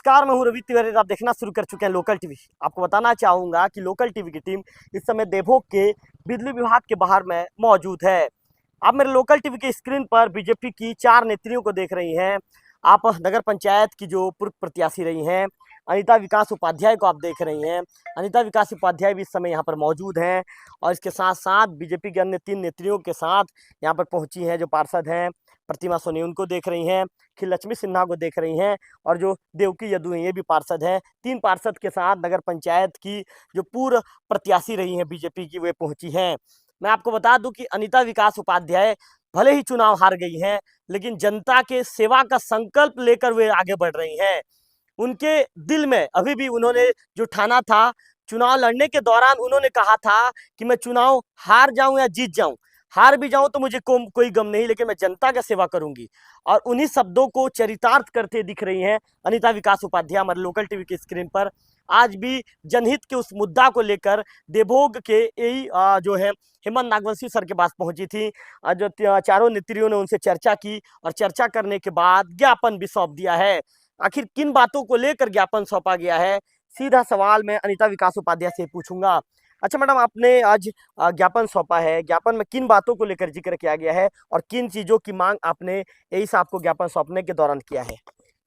नमस्कार, मैं हूं रवि तिवारी। आप देखना शुरू कर चुके हैं लोकल टीवी। आपको बताना चाहूंगा कि लोकल टीवी की टीम इस समय देवभोग के बिजली विभाग के बाहर में मौजूद है। आप मेरे लोकल टीवी के स्क्रीन पर बीजेपी की 4 नेत्रियों को देख रही हैं। आप नगर पंचायत की जो पूर्व प्रत्याशी रही हैं अनिता विकास उपाध्याय को आप देख रही हैं। अनिता विकास उपाध्याय भी इस समय यहाँ पर मौजूद हैं और इसके साथ साथ बीजेपी के अन्य 3 नेत्रियों के साथ यहाँ पर पहुंची हैं जो पार्षद हैं। प्रतिमा सोनी उनको देख रही हैं, खिललक्ष्मी सिन्हा को देख रही हैं और जो देवकी यदु हैं ये भी पार्षद हैं। 3 पार्षद के साथ नगर पंचायत की जो पूर्व प्रत्याशी रही हैं बीजेपी की वे पहुंची हैं। मैं आपको बता दूं कि अनिता विकास उपाध्याय भले ही चुनाव हार गई हैं, लेकिन जनता के सेवा का संकल्प लेकर वे आगे बढ़ रही हैं। उनके दिल में अभी भी उन्होंने जो ठाना था, चुनाव लड़ने के दौरान उन्होंने कहा था कि मैं चुनाव हार जाऊं या जीत जाऊं, हार भी जाऊं तो मुझे कोई गम नहीं, लेकिन मैं जनता का सेवा करूंगी। और उन्हीं शब्दों को चरितार्थ करते दिख रही हैं अनिता विकास उपाध्याय हमारे लोकल टीवी की स्क्रीन पर। आज भी जनहित के उस मुद्दा को लेकर देवभोग के यही जो है हेमंत नागवंशी सर के पास पहुंची थी। जो चारों नेत्रियों ने उनसे चर्चा की और चर्चा करने के बाद ज्ञापन भी सौंप दिया है। आखिर किन बातों को लेकर ज्ञापन सौंपा गया है, सीधा सवाल मैं अनिता विकास उपाध्याय से पूछूंगा। अच्छा मैडम, आपने आज ज्ञापन सौंपा है, ज्ञापन में किन बातों को लेकर जिक्र किया गया है और किन चीजों की मांग आपने यही साहब को ज्ञापन सौंपने के दौरान किया है?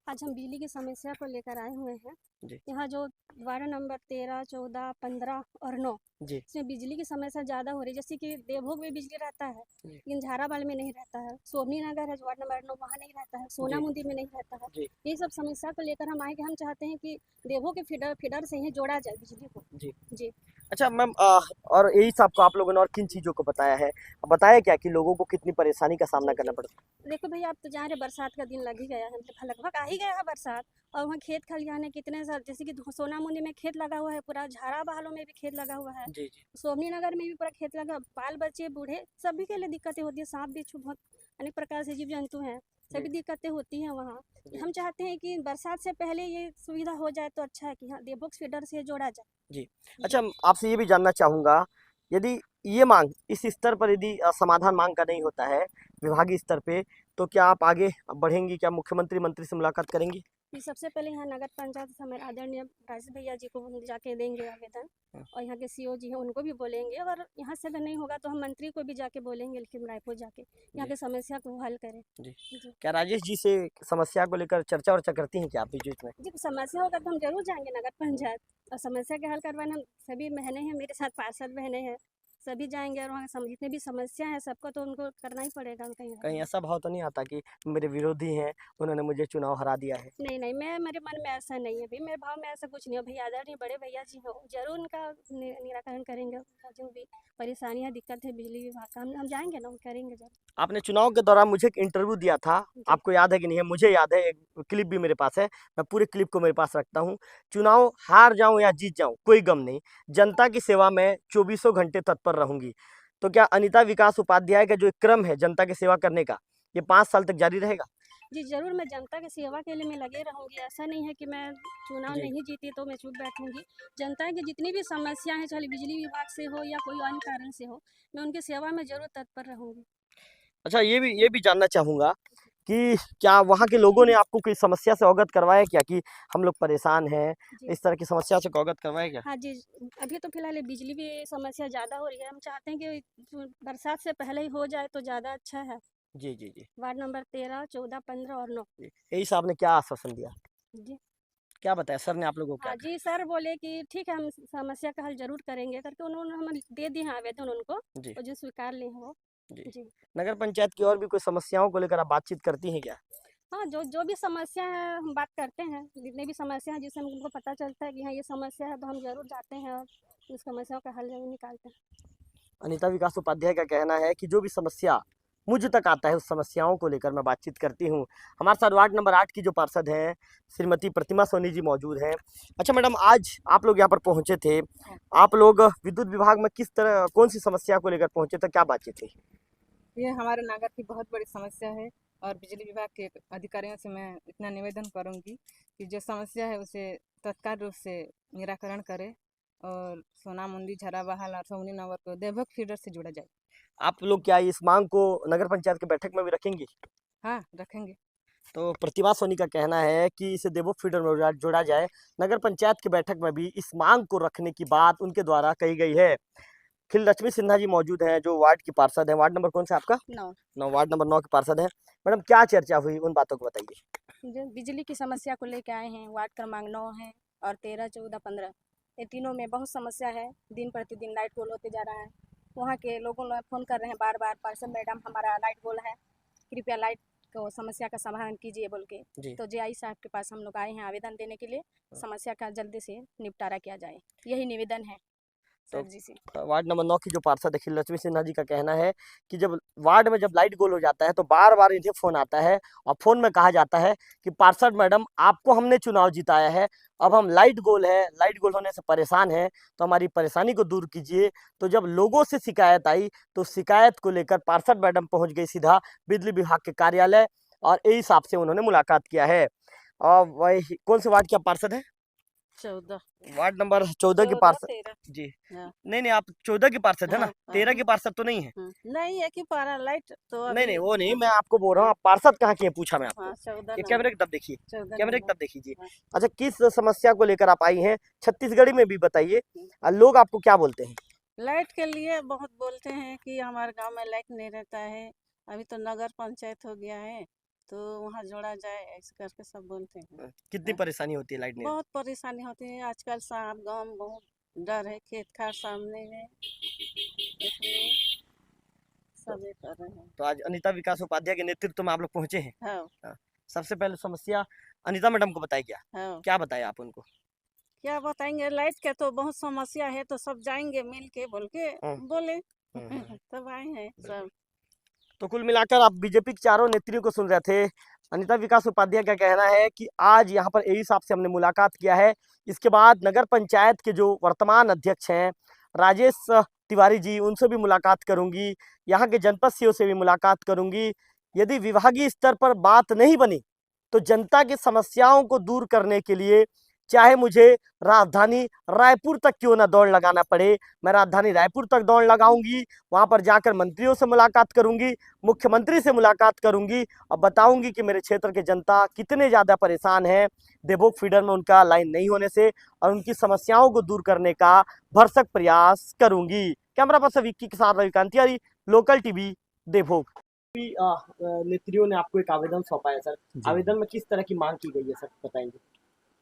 आज हम बिजली की समस्या को लेकर आए हुए हैं। जी यहाँ जो वार्ड नंबर 13, 14, 15 और 9 जी इसमें बिजली की समस्या ज़्यादा हो रही है। जैसे कि देवभोग में बिजली रहता है, जी लेकिन झाराबाल में नहीं रहता है। सोमनी नगर है जो वार्ड नंबर 9, वहाँ नहीं रहता है। सोना जी मुंदी में नहीं रहता है। जी ये सब समस्या को लेकर हम आए कि हम चाहते हैं कि देवभोग के फीडर से ही जोड़ा जाए बिजली को। जी। जी। अच्छा मैम, और यही साहब को आप लोगों ने और किन चीजों को बताया है? बताया क्या कि लोगों को कितनी परेशानी का सामना जी करना जी पड़ता देखो भैया, आप तो जान रहे बरसात का दिन लग ही गया है, मतलब लगभग आ ही गया है बरसात। और वहाँ खेत खलिहान है कितने सारे, जैसे कि सोना मुंदी में खेत लगा हुआ है पूरा, झारा बहालों में भी खेत लगा हुआ है, है? जी जी सोमनी नगर में भी पूरा खेत लगा। बाल बच्चे बूढ़े सभी के लिए दिक्कतें होती है। सांप बिच्छू बहुत अनेक प्रकार से जीव जंतु हैं, सभी जी दिक्कतें होती हैं वहाँ। जी हम चाहते हैं कि बरसात से पहले ये सुविधा हो जाए तो अच्छा है कि हाँ देवभोग फीडर से जोड़ा जाए। जी। जी। अच्छा, आपसे ये भी जानना चाहूंगा, यदि ये मांग इस स्तर पर यदि समाधान मांग का नहीं होता है विभागीय स्तर पे, तो क्या आप आगे बढ़ेंगी? क्या मुख्यमंत्री मंत्री से मुलाकात करेंगी? कि सबसे पहले यहाँ नगर पंचायत से हमारे आदरणीय राजेश भैया जी को हम जाके देंगे आवेदन, हाँ, और यहाँ के सीओ जी हैं उनको भी बोलेंगे। अगर यहाँ से अगर नहीं होगा तो हम मंत्री को भी जाके बोलेंगे, लेकिन रायपुर जाके यहाँ जी की समस्या को हल करें। जी। जी क्या राजेश जी से समस्या को लेकर चर्चा वर्चा करती हैं क्या आप बीच में? जी, समस्या होगा तो हम जरूर जाएंगे नगर पंचायत, और समस्या के हल करवाना। हम सभी बहनें हैं, मेरे साथ पार्षद बहनें हैं, सभी जाएंगे और वहाँ जितने भी समस्या है सबको तो उनको करना ही पड़ेगा उनका यहाँ कहीं हल। ऐसा भाव तो नहीं आता कि मेरे विरोधी हैं, उन्होंने मुझे चुनाव हरा दिया है? नहीं नहीं, मैं मेरे मन में ऐसा नहीं है भाई, मेरे भाव में ऐसा कुछ नहीं है भैया। आदरणीय बड़े भैया जी हो, जरूर उनका निराकरण करेंगे। उनका जो भी परेशानियाँ दिक्कत है बिजली विभाग का, हम जाएंगे ना, हम करेंगे जरूर। आपने चुनाव के दौरान मुझे एक इंटरव्यू दिया था, जी आपको याद है कि नहीं है? मुझे याद है, एक क्लिप भी मेरे पास है। मैं पूरे क्लिप को मेरे पास रखता हूँ। चुनाव हार जाऊं या जीत जाऊं कोई गम नहीं, जनता की सेवा में चौबीसों घंटे तत्पर रहूंगी। तो क्या अनिता विकास उपाध्याय का जो एक क्रम है जनता की सेवा करने का, ये 5 साल तक जारी रहेगा? जी जरूर, मैं जनता की सेवा के लिए मैं लगे रहूँगी। ऐसा नहीं है कि मैं चुनाव जी नहीं जीती तो मैं चुप बैठूंगी। जनता की जितनी भी समस्या है, चाहे बिजली विभाग से हो या कोई अन्य कारण से हो, मैं उनकी सेवा में जरूर तत्पर रहूंगी। अच्छा, ये भी जानना चाहूंगा कि क्या वहाँ के लोगों ने आपको कोई समस्या से अवगत करवाया क्या कि हम लोग परेशान हैं, जी इस तरह की समस्या से अवगत करवाया क्या? हाँ जी, अभी तो फिलहाल ये बिजली भी समस्या ज़्यादा हो रही है। हम चाहते हैं कि बरसात से पहले ही हो जाए तो ज़्यादा अच्छा है। जी जी जी वार्ड नंबर 13, 14, 15 और 9। जी। यही साहब ने क्या आश्वासन दिया, जी क्या बताया सर ने आप लोगों को, क्या हाँ कहा? जी, सर बोले कि ठीक है हम समस्या का हल ज़रूर करेंगे करके उन्होंने हमें दे दिए हैं आवेदन उनको, जी और जो स्वीकार लिए हैं वो। जी। जी नगर पंचायत की और भी कोई समस्याओं को लेकर आप बातचीत करती हैं क्या? हाँ, जो जो भी समस्या है हम बात करते हैं। जितनी भी समस्या है जिससे हमको पता चलता है कि हाँ ये समस्या है, तो हम ज़रूर जाते हैं और उस समस्या का हल ज़रूर निकालते हैं। अनिता विकास उपाध्याय का कहना है कि जो भी समस्या मुझ तक आता है उस समस्याओं को लेकर मैं बातचीत करती हूँ। हमारे साथ वार्ड नंबर 8 की जो पार्षद हैं श्रीमती प्रतिमा सोनी जी मौजूद हैं। अच्छा मैडम, आज आप लोग यहाँ पर पहुँचे थे, आप लोग विद्युत विभाग में किस तरह कौन सी समस्या को लेकर पहुँचे थे, क्या बातचीत थी? ये हमारे नगर की बहुत बड़ी समस्या है, और बिजली विभाग के अधिकारियों से मैं इतना निवेदन करूंगी कि जो समस्या है उसे तत्काल रूप से निराकरण करें, और सोना मुंदी, झराबहाल और सोमनी नगर को देवभोग फीडर से जोड़ा जाए। आप लोग क्या इस मांग को नगर पंचायत की बैठक में भी रखेंगी? हाँ, रखेंगे। तो प्रतिभा सोनी का कहना है कि इसे देवो फीडर में जोड़ा जाए। नगर पंचायत की बैठक में भी इस मांग को रखने की बात उनके द्वारा कही गई है। खिल लक्ष्मी सिन्हा जी मौजूद हैं, जो वार्ड की पार्षद है। वार्ड नंबर कौन सा आपका? 9। वार्ड नंबर 9 की पार्षद है। मैडम, क्या चर्चा हुई, उन बातों को बताइए। जो बिजली की समस्या को लेके आए हैं, वार्ड क्रमांक 9 है और 13, 14, 15, ये तीनों में बहुत समस्या है। दिन प्रतिदिन लाइट गोल होते जा रहा है। वहाँ के लोगों ने फ़ोन कर रहे हैं बार बार, पार्षद मैडम हमारा लाइट गोल है, कृपया लाइट को समस्या का समाधान कीजिए बोल के। जी। तो जेआई साहब के पास हम लोग आए हैं आवेदन देने के लिए, समस्या का जल्दी से निपटारा किया जाए, यही निवेदन है तो सर जी से। वार्ड नंबर 9 की जो पार्षद है खिल लक्ष्मी सिन्हा जी का कहना है कि जब वार्ड में जब लाइट गोल हो जाता है तो बार बार इन्हें फोन आता है और फोन में कहा जाता है कि पार्षद मैडम, आपको हमने चुनाव जिताया है, अब हम लाइट गोल है, लाइट गोल होने से परेशान हैं, तो हमारी परेशानी को दूर कीजिए। तो जब लोगों से शिकायत आई तो शिकायत को लेकर पार्षद मैडम पहुंच गई सीधा बिजली विभाग के कार्यालय और इस हिसाब से उन्होंने मुलाकात किया है। और वही कौन से वार्ड की आप पार्षद है? 14, वार्ड नंबर 14 की पार्षद 13। जी। हाँ। नहीं, आप 14 की पार्षद है ना? हाँ, हाँ। 13 की पार्षद तो नहीं है। नहीं है कि पारा लाइट तो नहीं अभी। वो नहीं, मैं आपको बोल रहा हूँ, आप पार्षद कहाँ की है पूछा मैं आपको। हाँ, 14 ये नंबर। कैमरे की तरफ देखिए, 14 कैमरे की नंबर। तरफ देखिए। हाँ। अच्छा, किस समस्या को लेकर आप आई हैं? छत्तीसगढ़ी में भी बताइए। लोग आपको क्या बोलते हैं? लाइट के लिए बहुत बोलते हैं कि हमारे गांव में लाइट नहीं रहता है। अभी तो नगर पंचायत हो गया है, तो वहाँ जोड़ा जाए ऐसे करके सब बोलते हैं। कितनी परेशानी होती है लाइट नहीं? बहुत परेशानी होती है आजकल, सांप गांव में बहुत डर है, खेत खार सामने है, इसलिए सब ये कर रहे हैं। तो आज अनिता विकास उपाध्याय के नेतृत्व में आप लोग पहुंचे हैं। हाँ। सबसे पहले समस्या अनिता मैडम को बताई क्या? हाँ, क्या बताया आप उनको? क्या बताएंगे, लाइट के तो बहुत समस्या है, तो सब जाएंगे मिल के बोल के बोले। तब आए हैं सब। तो कुल मिलाकर आप बीजेपी के चारों नेत्रियों को सुन रहे थे। अनिता विकास उपाध्याय का कहना है कि आज यहाँ पर एई साहब से हमने मुलाकात किया है। इसके बाद नगर पंचायत के जो वर्तमान अध्यक्ष हैं राजेश तिवारी जी, उनसे भी मुलाकात करूंगी, यहाँ के जनपद सीओ से भी मुलाकात करूंगी। यदि विभागीय स्तर पर बात नहीं बनी तो जनता की समस्याओं को दूर करने के लिए चाहे मुझे राजधानी रायपुर तक क्यों ना दौड़ लगाना पड़े, मैं राजधानी रायपुर तक दौड़ लगाऊंगी। वहां पर जाकर मंत्रियों से मुलाकात करूंगी, मुख्यमंत्री से मुलाकात करूंगी और बताऊंगी कि मेरे क्षेत्र के जनता कितने ज़्यादा परेशान है देवभोग फीडर में उनका लाइन नहीं होने से, और उनकी समस्याओं को दूर करने का भरसक प्रयास करूंगी। कैमरा पर्सन विक्की के साथ रवि कांतियारी, लोकल टीवी, देवभोग। नेत्रियों ने आपको एक आवेदन सौंपा है सर, आवेदन में किस तरह की मांग की गई है सर, बताएंगे?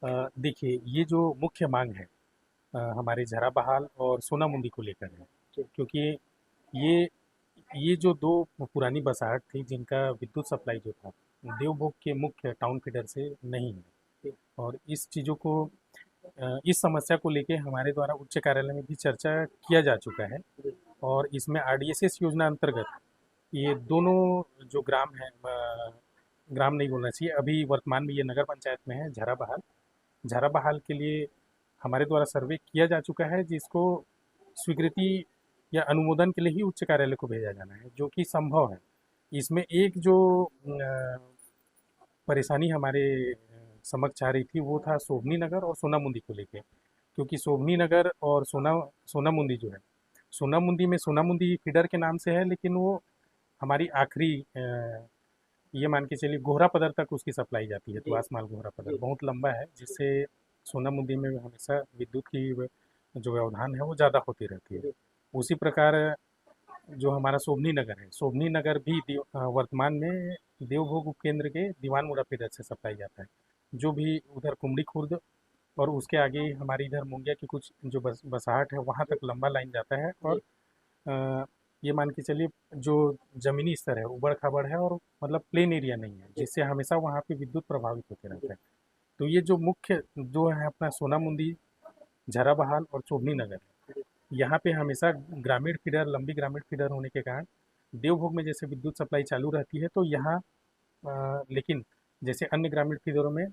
देखिए, ये जो मुख्य मांग है हमारे झरा बहाल और सोना मुंदी को लेकर है, क्योंकि ये जो दो पुरानी बसाहट थी जिनका विद्युत सप्लाई जो था देवभोग के मुख्य टाउन फीडर से नहीं है, और इस चीज़ों को इस समस्या को लेके हमारे द्वारा उच्च कार्यालय में भी चर्चा किया जा चुका है। और इसमें आरडीएसएस योजना अंतर्गत ये दोनों जो ग्राम है, ग्राम नहीं बोलना चाहिए, अभी वर्तमान में ये नगर पंचायत में है झरा बहाल के लिए हमारे द्वारा सर्वे किया जा चुका है, जिसको स्वीकृति या अनुमोदन के लिए ही उच्च कार्यालय को भेजा जाना है, जो कि संभव है। इसमें एक जो परेशानी हमारे समक्ष आ रही थी वो था शोभनी नगर और सोना मुंदी को लेके, क्योंकि शोभनी नगर और सोना मुंदी जो है, सोना मुंदी में सोना मुंदी फीडर के नाम से है, लेकिन वो हमारी आखिरी ये मान के चलिए गोहरा पदर तक उसकी सप्लाई जाती है। तो आसमाल गोहरा पदर बहुत लंबा है, जिससे सोना मुंदी में हमेशा विद्युत की जो व्यवधान है वो ज़्यादा होती रहती है। उसी प्रकार जो हमारा शोभनी नगर है, शोभनी नगर भी वर्तमान में देवभोग उपकेंद्र के दीवानमुड़ा फीडर से सप्लाई जाता है, जो भी उधर कुमड़ी खुर्द और उसके आगे हमारी इधर मुंगिया की कुछ जो बसाहट है वहाँ तक लंबा लाइन जाता है। और ये मान के चलिए जो ज़मीनी स्तर है उबड़ खाबड़ है और मतलब प्लेन एरिया नहीं है, जिससे हमेशा वहाँ पे विद्युत प्रभावित होते रहता है। तो ये जो मुख्य जो है अपना सोना मुंदी, झरा बहाल और शोभनी नगर, यहाँ पे हमेशा ग्रामीण फीडर, लंबी ग्रामीण फीडर होने के कारण देवभोग में जैसे विद्युत सप्लाई चालू रहती है, तो यहाँ लेकिन जैसे अन्य ग्रामीण फीडरों में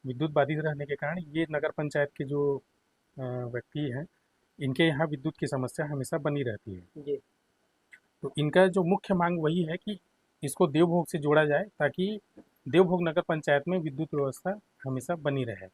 विद्युत बाधित रहने के कारण ये नगर पंचायत के जो व्यक्ति हैं, इनके यहाँ विद्युत की समस्या हमेशा बनी रहती है। तो इनका जो मुख्य मांग वही है कि इसको देवभोग से जोड़ा जाए, ताकि देवभोग नगर पंचायत में विद्युत व्यवस्था हमेशा बनी रहे।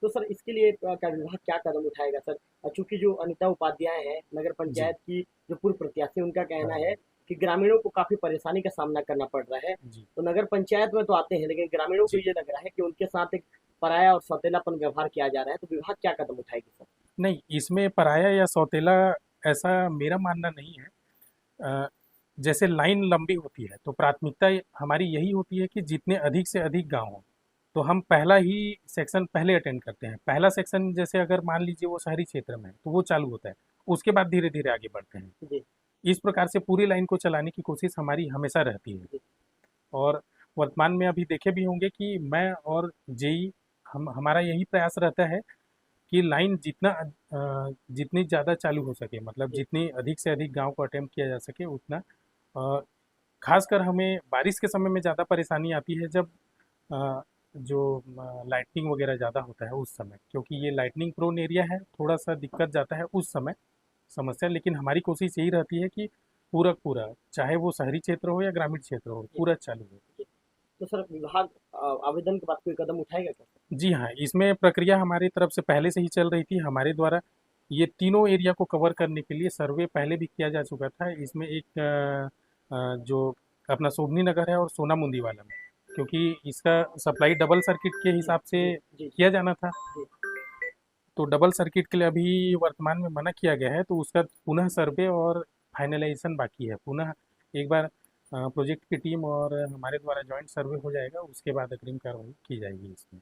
तो सर इसके लिए क्या विभाग क्या कदम उठाएगा सर? चूंकि जो अनिता उपाध्याय है नगर पंचायत की जो पूर्व प्रत्याशी, उनका कहना है कि ग्रामीणों को काफी परेशानी का सामना करना पड़ रहा है। जी तो नगर पंचायत में तो आते हैं, लेकिन ग्रामीणों को जी ये लग रहा है कि उनके साथ एक पराया और सौतेलापन व्यवहार किया जा रहा है। तो विभाग क्या कदम उठाएगी सर? नहीं, इसमें पराया या सौतेला ऐसा मेरा मानना नहीं है। अ, जैसे लाइन लंबी होती है तो प्राथमिकता हमारी यही होती है कि जितने अधिक से अधिक गांव हों, तो हम पहला ही सेक्शन पहले अटेंड करते हैं। पहला सेक्शन जैसे अगर मान लीजिए वो शहरी क्षेत्र में है तो वो चालू होता है, उसके बाद धीरे धीरे आगे बढ़ते हैं। जी इस प्रकार से पूरी लाइन को चलाने की कोशिश हमारी हमेशा रहती है। जी और वर्तमान में अभी देखे भी होंगे कि मैं और जेई हम हमारा यही प्रयास रहता है कि लाइन जितनी ज़्यादा चालू हो सके, मतलब जी जितनी अधिक से अधिक गांव को अटेम्प्ट किया जा सके उतना। अ, खासकर हमें बारिश के समय में ज़्यादा परेशानी आती है जब अ, जो लाइटनिंग वगैरह ज़्यादा होता है उस समय, क्योंकि ये लाइटनिंग प्रोन एरिया है, थोड़ा सा दिक्कत जाता है उस समय समस्या। लेकिन हमारी कोशिश यही रहती है कि पूरा पूरा, चाहे वो शहरी क्षेत्र हो या ग्रामीण क्षेत्र हो, जी पूरा चालू हो। जी। तो सर विभाग आवेदन के बाद कोई कदम उठाएगा क्या सर? जी हाँ, इसमें प्रक्रिया हमारी तरफ से पहले से ही चल रही थी। हमारे द्वारा ये तीनों एरिया को कवर करने के लिए सर्वे पहले भी किया जा चुका था। इसमें एक जो अपना शोभनी नगर है और सोना मुंदी वाला में, क्योंकि इसका सप्लाई डबल सर्किट के जी हिसाब से जी जी किया जाना था, जी तो डबल सर्किट के लिए अभी वर्तमान में मना किया गया है। तो उसका पुनः सर्वे और फाइनलाइजेशन बाकी है। पुनः एक बार प्रोजेक्ट की टीम और हमारे द्वारा जॉइंट सर्वे हो जाएगा, उसके बाद अग्रिम कार्रवाई की जाएगी इसमें।